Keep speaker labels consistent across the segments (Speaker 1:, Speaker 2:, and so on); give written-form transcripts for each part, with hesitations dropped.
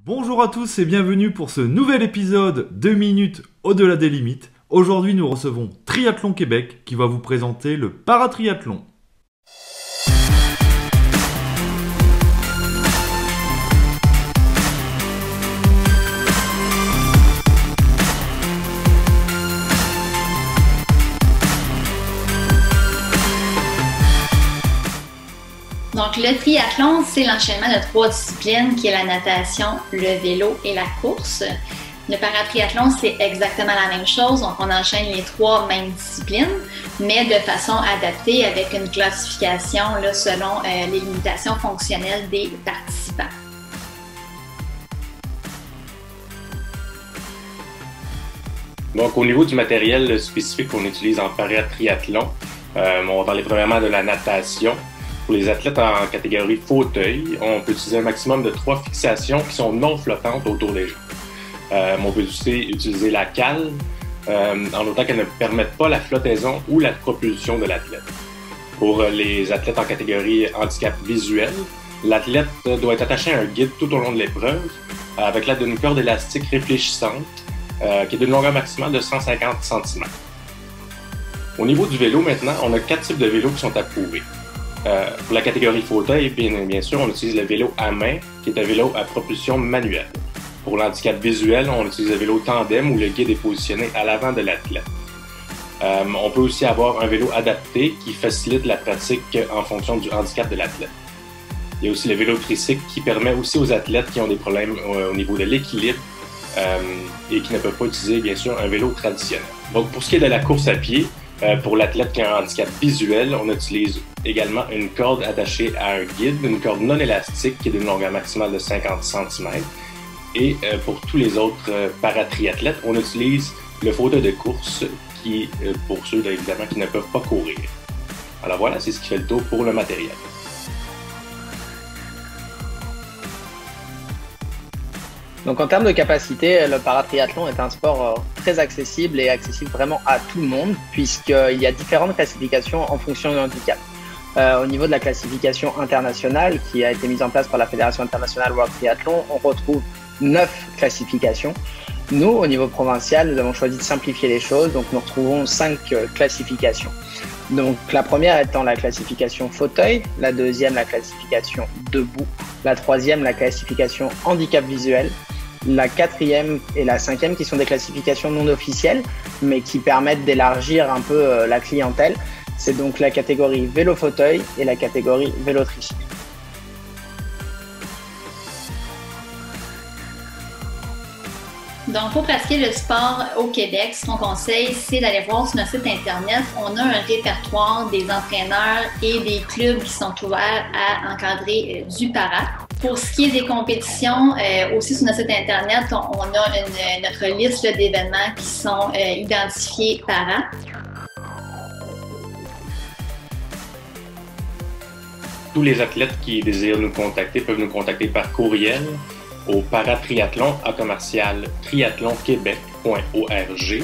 Speaker 1: Bonjour à tous et bienvenue pour ce nouvel épisode 2 minutes au-delà des limites. Aujourd'hui, nous recevons Triathlon Québec qui va vous présenter le paratriathlon.
Speaker 2: Donc, le triathlon, c'est l'enchaînement de 3 disciplines qui est la natation, le vélo et la course. Le paratriathlon, c'est exactement la même chose. Donc, on enchaîne les 3 mêmes disciplines, mais de façon adaptée avec une classification là, selon les limitations fonctionnelles des participants.
Speaker 3: Donc, au niveau du matériel spécifique qu'on utilise en paratriathlon, on va parler premièrement de la natation. Pour les athlètes en catégorie fauteuil, on peut utiliser un maximum de 3 fixations qui sont non flottantes autour des jambes. On peut aussi utiliser la cale, en autant qu'elle ne permette pas la flottaison ou la propulsion de l'athlète. Pour les athlètes en catégorie handicap visuel, l'athlète doit être attaché à un guide tout au long de l'épreuve avec l'aide d'une corde élastique réfléchissante qui est d'une longueur maximale de 150 cm. Au niveau du vélo maintenant, on a 4 types de vélos qui sont approuvés. Pour la catégorie fauteuil, bien sûr, on utilise le vélo à main, qui est un vélo à propulsion manuelle. Pour l'handicap visuel, on utilise le vélo tandem où le guide est positionné à l'avant de l'athlète. On peut aussi avoir un vélo adapté qui facilite la pratique en fonction du handicap de l'athlète. Il y a aussi le vélo tricycle qui permet aussi aux athlètes qui ont des problèmes au niveau de l'équilibre et qui ne peuvent pas utiliser, bien sûr, un vélo traditionnel. Donc, pour ce qui est de la course à pied, pour l'athlète qui a un handicap visuel, on utilise également une corde attachée à un guide, une corde non élastique qui est d'une longueur maximale de 50 cm. Et pour tous les autres paratriathlètes, on utilise le fauteuil de course qui, pour ceux évidemment qui ne peuvent pas courir. Alors voilà, c'est ce qui fait le tour pour le matériel.
Speaker 4: Donc en termes de capacité, le paratriathlon est un sport très accessible et accessible vraiment à tout le monde puisqu'il y a différentes classifications en fonction du handicap. Au niveau de la classification internationale qui a été mise en place par la Fédération internationale World Triathlon, on retrouve 9 classifications. Nous, au niveau provincial, nous avons choisi de simplifier les choses, donc nous retrouvons 5 classifications. Donc la première étant la classification fauteuil, la deuxième la classification debout, la troisième la classification handicap visuel, la quatrième et la cinquième qui sont des classifications non officielles mais qui permettent d'élargir un peu la clientèle. C'est donc la catégorie vélo-fauteuil et la catégorie vélo-tricycle.
Speaker 2: Donc, pour pratiquer le sport au Québec, ce qu'on conseille, c'est d'aller voir sur notre site Internet. On a un répertoire des entraîneurs et des clubs qui sont ouverts à encadrer du para. Pour ce qui est des compétitions, aussi sur notre site Internet, on a notre liste d'événements qui sont identifiés para.
Speaker 3: Tous les athlètes qui désirent nous contacter peuvent nous contacter par courriel au paratriathlon@triathlonquebec.org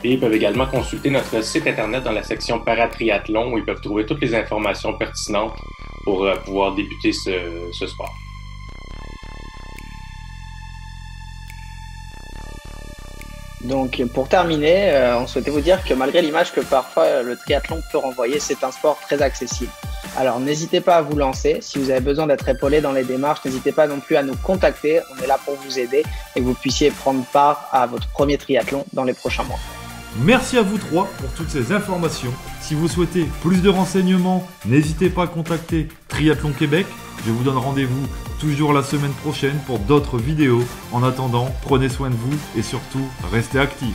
Speaker 3: et ils peuvent également consulter notre site internet dans la section paratriathlon où ils peuvent trouver toutes les informations pertinentes pour pouvoir débuter ce sport.
Speaker 4: Donc pour terminer, on souhaitait vous dire que malgré l'image que parfois le triathlon peut renvoyer, c'est un sport très accessible. Alors n'hésitez pas à vous lancer, si vous avez besoin d'être épaulé dans les démarches, n'hésitez pas non plus à nous contacter, on est là pour vous aider et que vous puissiez prendre part à votre premier triathlon dans les prochains mois.
Speaker 1: Merci à vous 3 pour toutes ces informations. Si vous souhaitez plus de renseignements, n'hésitez pas à contacter Triathlon Québec. Je vous donne rendez-vous toujours la semaine prochaine pour d'autres vidéos. En attendant, prenez soin de vous et surtout, restez actifs.